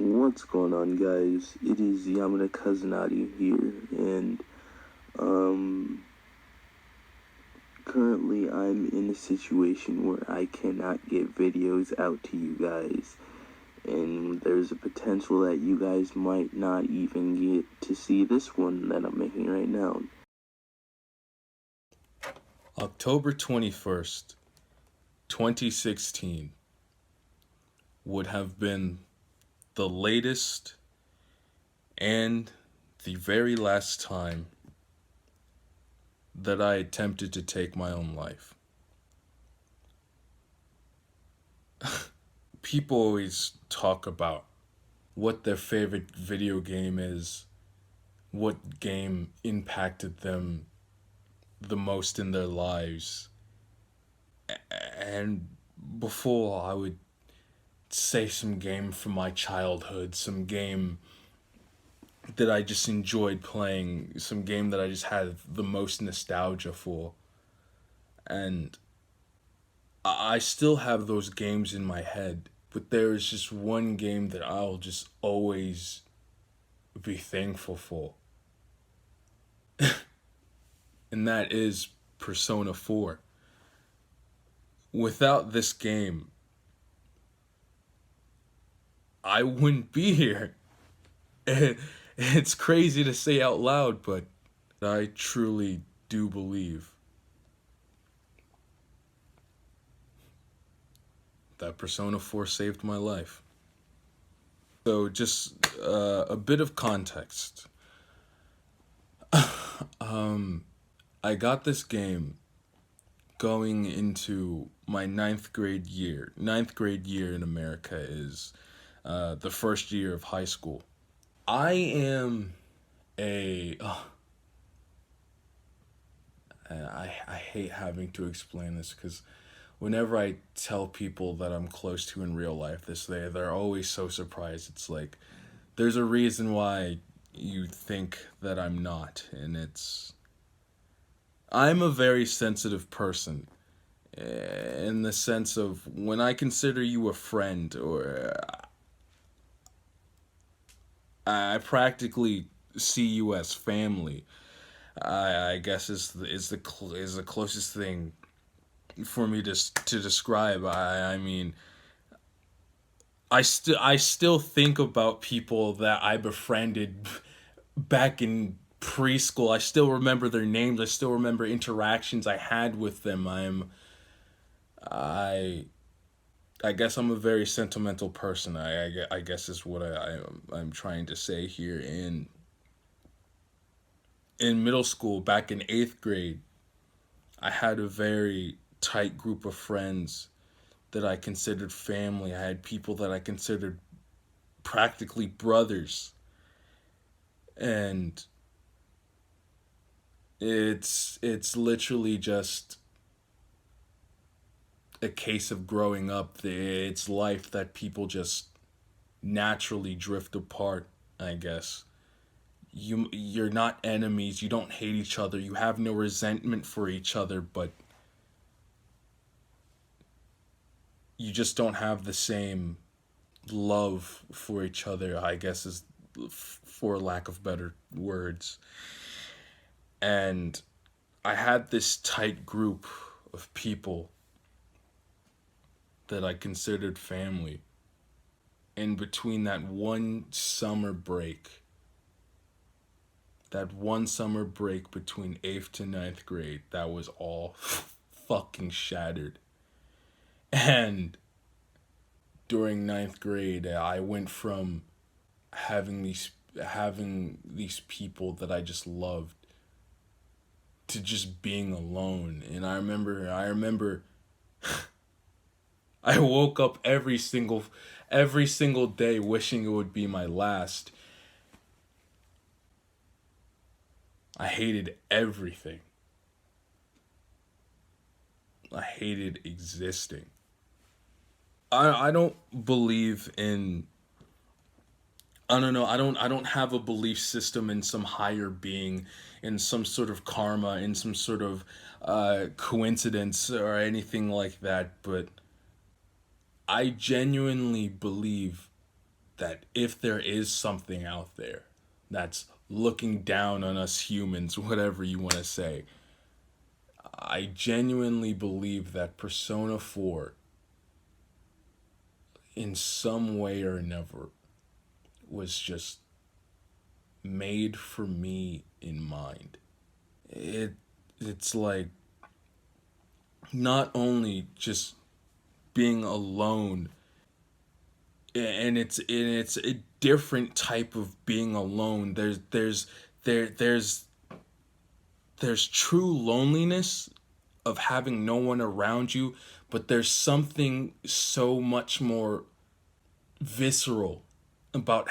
What's going on, guys? It is Yamada Kazanadi here, and currently I'm in a situation where I cannot get videos out to you guys, and there's a potential that you guys might not even get to see this one that I'm making right now. October 21st, 2016 would have been the latest and the very last time that I attempted to take my own life. People always talk about what their favorite video game is, what game impacted them the most in their lives. And before I would say some game from my childhood, some game that I just enjoyed playing, some game that I just had the most nostalgia for. And I still have those games in my head, but there is just one game that I'll just always be thankful for. And that is Persona 4. Without this game, I wouldn't be here. It's crazy to say out loud, but I truly do believe that Persona 4 saved my life. So, just a bit of context. I got this game going into my ninth grade year. Ninth grade year in America is the first year of high school. I am a. I hate having to explain this because whenever I tell people that I'm close to in real life they're always so surprised. It's like there's a reason why you think that I'm not, and I'm a very sensitive person in the sense of when I consider you a friend or I practically see you as family. I guess is the closest thing for me to describe. I mean, I still think about people that I befriended back in preschool. I still remember their names. I still remember interactions I had with them. I I guess I'm a very sentimental person. I guess is what I'm trying to say here. In middle school, back in 8th grade, I had a very tight group of friends that I considered family. I had people that I considered practically brothers. And it's literally just a case of growing up. It's life that people just naturally drift apart, I guess. You're not enemies, you don't hate each other, you have no resentment for each other, but you just don't have the same love for each other, I guess is for lack of better words. And I had this tight group of people that I considered family. In between that one summer break between 8th to ninth grade, that was all fucking shattered. And during ninth grade, I went from having these people that I just loved to just being alone. And I remember I woke up every single day wishing it would be my last. I hated everything. I hated existing. I don't believe in I don't know. I don't have a belief system in some higher being, in some sort of karma, in some sort of coincidence or anything like that. But I genuinely believe that if there is something out there that's looking down on us humans, whatever you want to say, I genuinely believe that Persona 4, in some way or another, was just made for me in mind. It's like not only just being alone, and it's a different type of being alone. There's true loneliness of having no one around you, but there's something so much more visceral about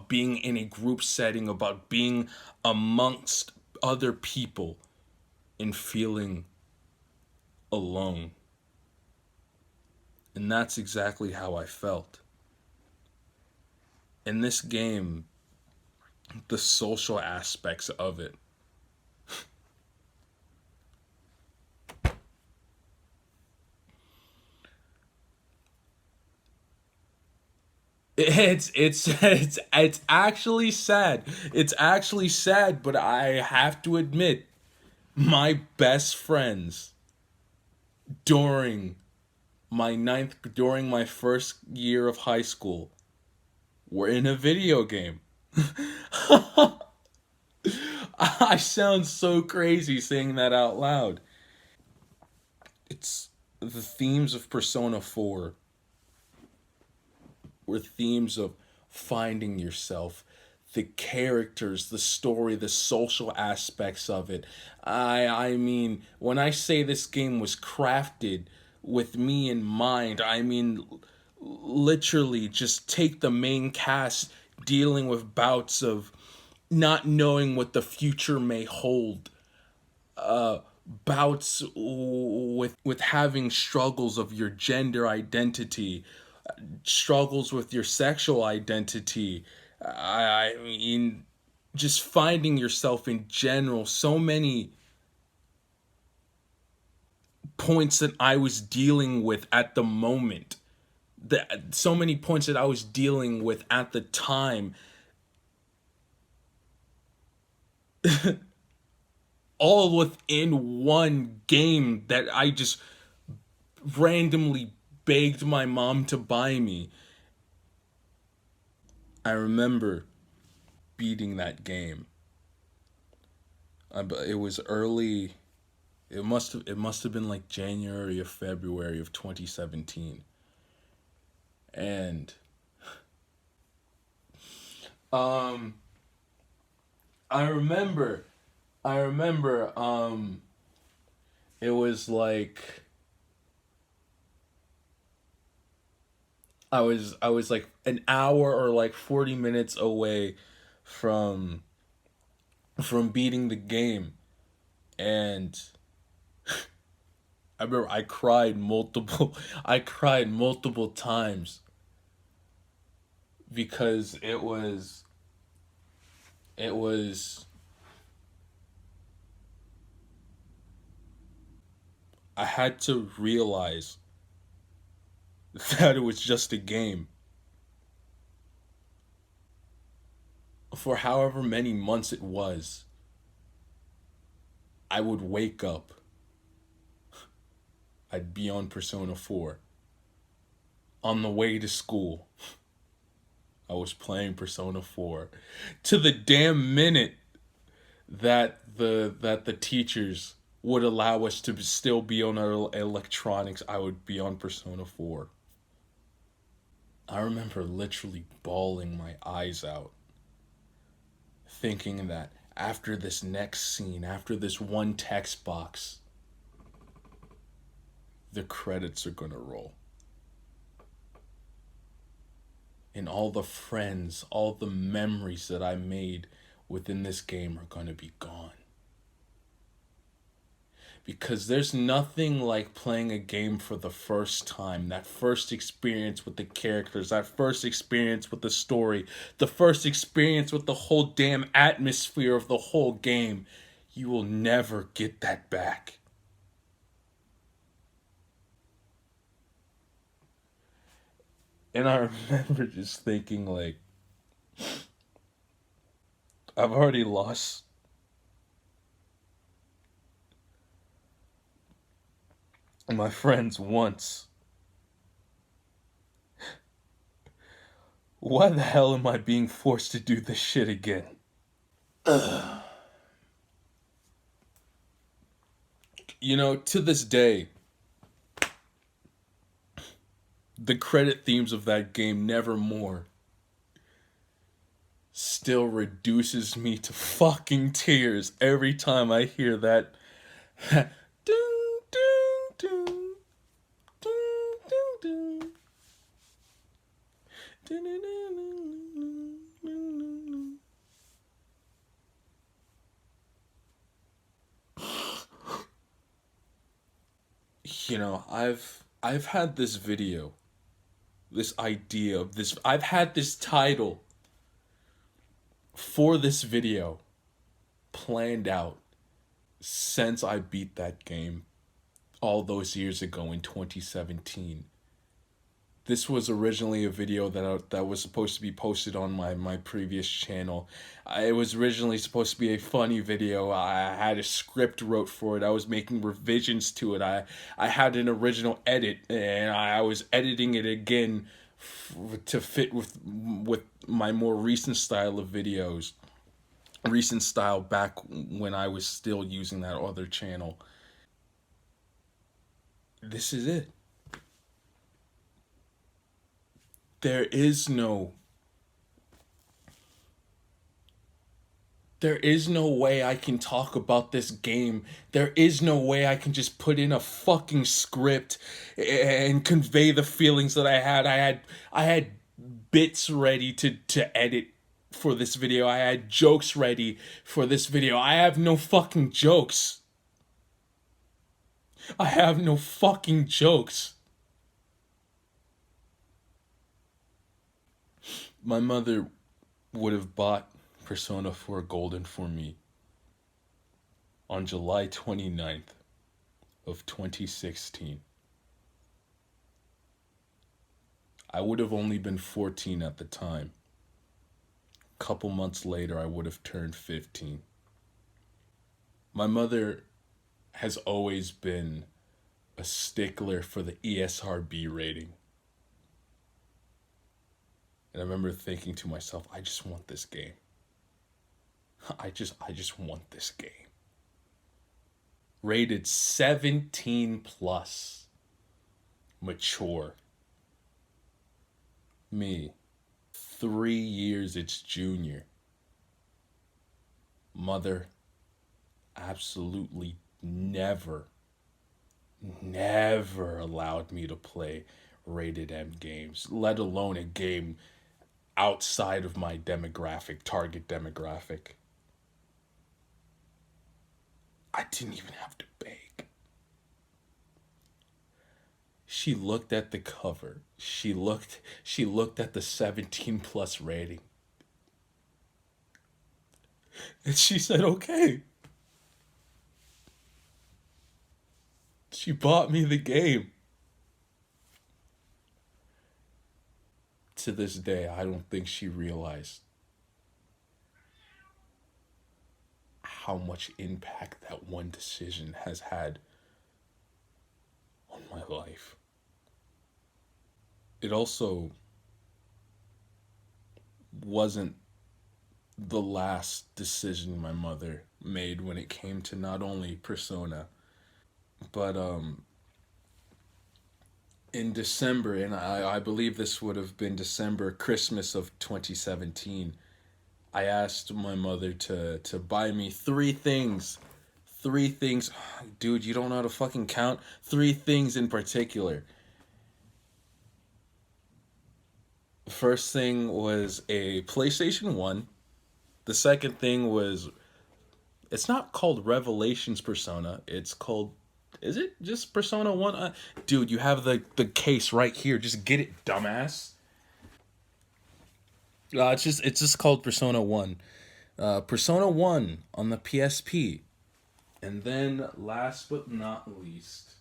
being in a group setting, about being amongst other people and feeling alone. And that's exactly how I felt. In this game, the social aspects of it, it's actually sad. It's actually sad, but I have to admit, my best friends during during my first year of high school were in a video game. I sound so crazy saying that out loud. It's the themes of Persona 4 were themes of finding yourself, the characters, the story, the social aspects of it. I mean, when I say this game was crafted with me in mind, I mean literally just take the main cast dealing with bouts of not knowing what the future may hold, bouts with having struggles of your gender identity, struggles with your sexual identity. I mean, just finding yourself in general. So many points that I was dealing with at the moment. So many points that I was dealing with at the time. All within one game that I just randomly begged my mom to buy me. I remember beating that game. It was early. It must have been like January or February of 2017. And I remember it was like I was like an hour or like 40 minutes away from beating the game, and I remember I cried multiple I cried multiple times because it was I had to realize that it was just a game. For however many months it was, I would wake up, I'd be on Persona 4. On the way to school, I was playing Persona 4. To the damn minute that the teachers would allow us to still be on our electronics, I would be on Persona 4. I remember literally bawling my eyes out, thinking that after this next scene, after this one text box, the credits are gonna roll. And all the friends, all the memories that I made within this game are gonna be gone. Because there's nothing like playing a game for the first time. That first experience with the characters, that first experience with the story, the first experience with the whole damn atmosphere of the whole game. You will never get that back. And I remember just thinking, like, I've already lost my friends once. Why the hell am I being forced to do this shit again? Ugh. You know, to this day, the credit themes of that game, Nevermore, still reduces me to fucking tears every time I hear that. Dun, dun, dun, dun, dun, dun. Dun, dun, dun, dun, dun, dun. You know, I've had this video, this idea of this. I've had this title for this video planned out since I beat that game all those years ago in 2017. This was originally a video that was supposed to be posted on my previous channel. It was originally supposed to be a funny video. I had a script wrote for it. I was making revisions to it. I had an original edit, and I was editing it again to fit with my more recent style of videos. Recent style back when I was still using that other channel. This is it. There is no there is no way I can talk about this game. There is no way I can just put in a fucking script and convey the feelings that I had. I had bits ready to edit for this video. I had jokes ready for this video. I have no fucking jokes. I have no fucking jokes. My mother would have bought Persona 4 Golden for me on July 29th of 2016. I would have only been 14 at the time. A couple months later, I would have turned 15. My mother has always been a stickler for the ESRB rating. And I remember thinking to myself, I just want this game. I just want this game. Rated 17 plus. Mature. Me. 3 years its junior. Mother absolutely never allowed me to play rated M games, let alone a game outside of my target demographic. I didn't even have to beg. She looked at the cover. She looked at the 17 plus rating. And she said, "Okay." She bought me the game. To this day, I don't think she realized how much impact that one decision has had on my life. It also wasn't the last decision my mother made when it came to not only Persona, but in December, and I believe this would have been Christmas of 2017, I asked my mother to buy me three things. Three things. Dude, you don't know how to fucking count? Three things in particular. The first thing was a PlayStation 1. The second thing was, it's not called Revelations Persona. It's called, is it just Persona 1? Dude, you have the case right here. Just get it, dumbass. It's just called Persona 1. Persona 1 on the PSP. And then last but not least,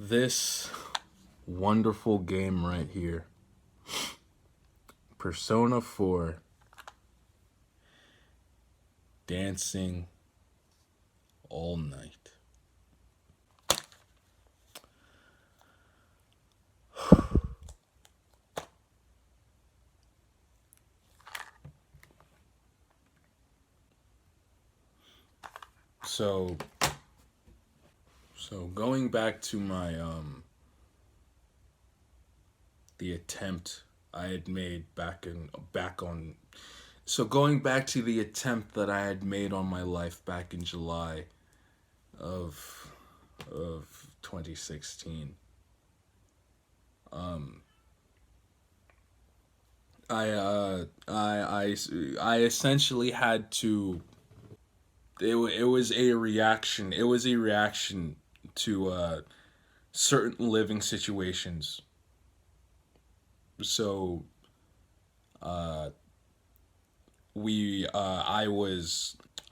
This wonderful game right here, Persona 4 Dancing All Night. So going back to my the attempt I had made going back to the attempt that I had made on my life back in July of 2016. I essentially had to. It was a reaction. It was a reaction to certain living situations. So I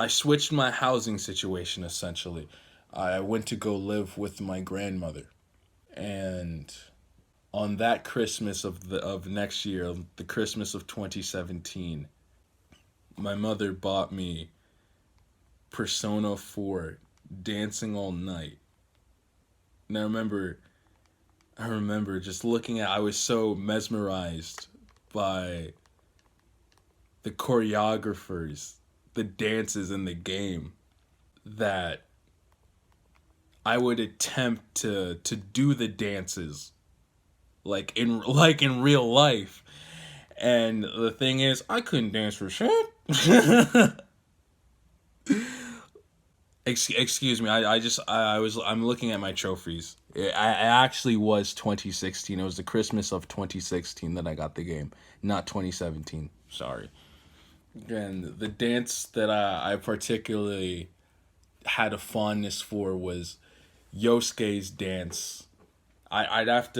switched my housing situation essentially. I went to go live with my grandmother, and on that Christmas of next year, the Christmas of 2017, my mother bought me Persona 4 Dancing All Night. And I remember just looking at I was so mesmerized by the choreographers, the dances in the game, that I would attempt to do the dances like in real life. And the thing is, I couldn't dance for shit. Excuse me. I'm looking at my trophies. It actually was 2016. It was the Christmas of 2016 that I got the game, not 2017. Sorry. And the dance that I particularly had a fondness for was Yosuke's dance. I'd have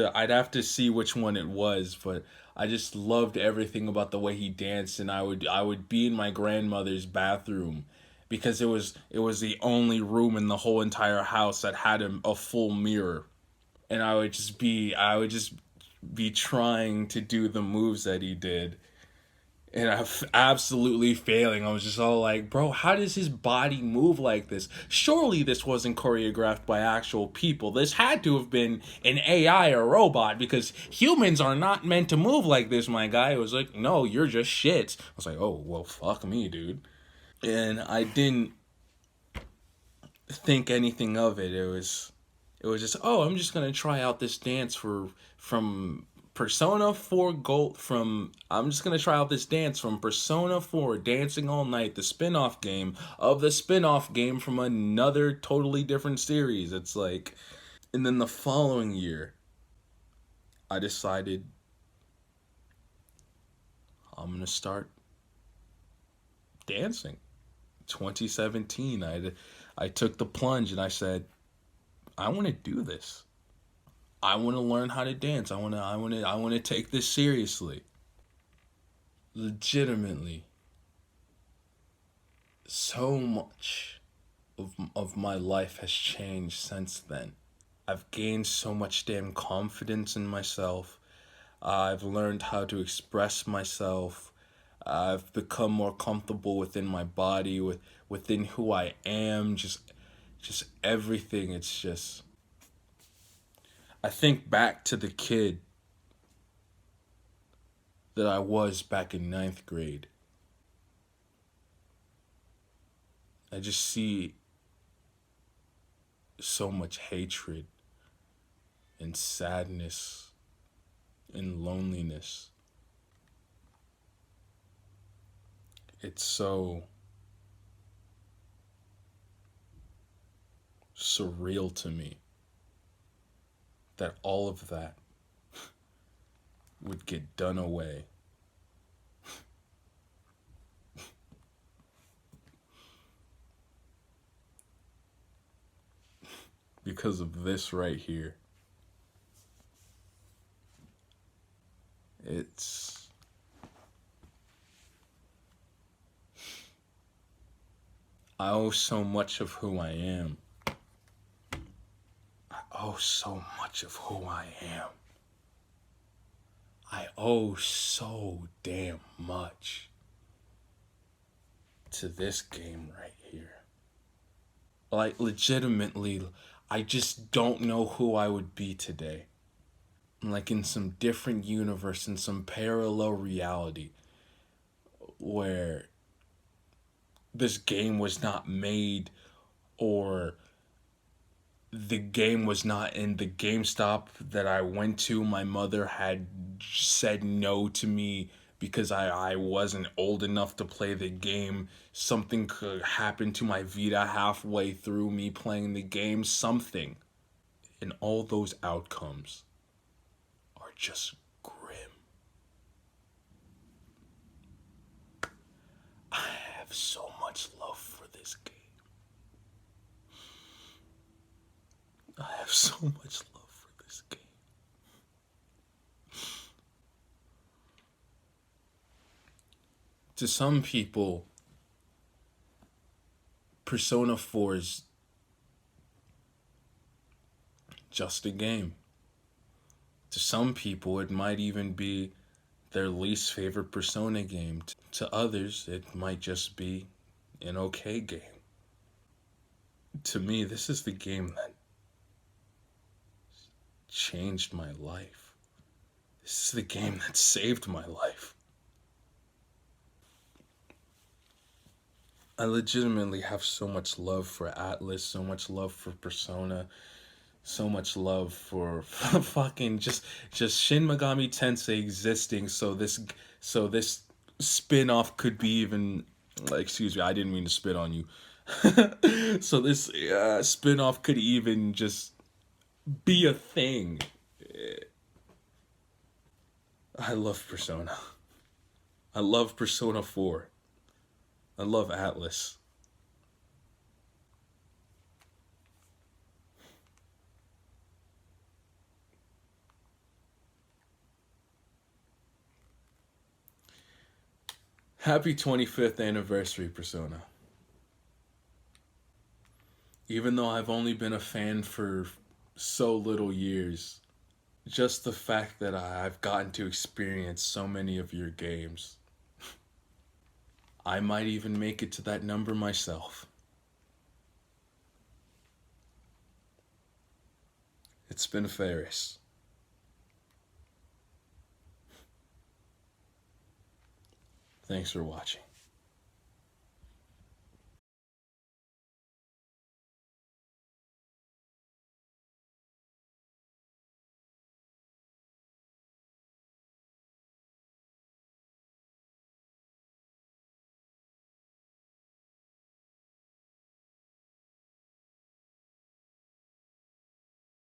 to see which one it was, but I just loved everything about the way he danced, and I would be in my grandmother's bathroom because it was the only room in the whole entire house that had a full mirror, and I would just be trying to do the moves that he did, and I'm absolutely failing. I was just all like, bro, how does his body move like this? Surely this wasn't choreographed by actual people. This had to have been an AI or robot because humans are not meant to move like this, my guy. It was like, no, you're just shit. I was like, oh, well, fuck me, dude. And I didn't think anything of it. It was just, oh, I'm just gonna try out this dance from Persona 4 Gold from I'm just gonna try out this dance from Persona 4 Dancing All Night, the spin-off game of the spin-off game from another totally different series. It's like, and then the following year I decided I'm gonna start dancing. 2017, I took the plunge and I said, I want to do this. I want to learn how to dance. I want to take this seriously. Legitimately, so much of my life has changed since then. I've gained so much damn confidence in myself. I've learned how to express myself. I've become more comfortable within my body, within who I am, just everything. It's just I think back to the kid that I was back in ninth grade. I just see so much hatred and sadness and loneliness. It's so surreal to me that all of that would get done away because of this right here. It's I owe so much of who I am. owe so much of who I am. I owe so damn much to this game right here. Like, legitimately, I just don't know who I would be today. Like, in some different universe, in some parallel reality, where this game was not made, or the game was not in the GameStop that I went to. My mother had said no to me because I wasn't old enough to play the game. Something could happen to my Vita halfway through me playing the game. Something. And all those outcomes are just grim. I have so much love for this game. I have so much love for this game. To some people, Persona 4 is just a game. To some people, it might even be their least favorite Persona game. To others, it might just be an okay game. To me, this is the game that changed my life. This is the game that saved my life. I legitimately have so much love for Atlas, so much love for Persona, so much love for fucking just Shin Megami Tensei existing so this spin-off could be even, excuse me, I didn't mean to spit on you. So this spin-off could even just be a thing. I love Persona. I love Persona 4. I love Atlas. Happy 25th anniversary, Persona. Even though I've only been a fan for so little years, just the fact that I've gotten to experience so many of your games, I might even make it to that number myself. It's been Ferris. Thanks for watching.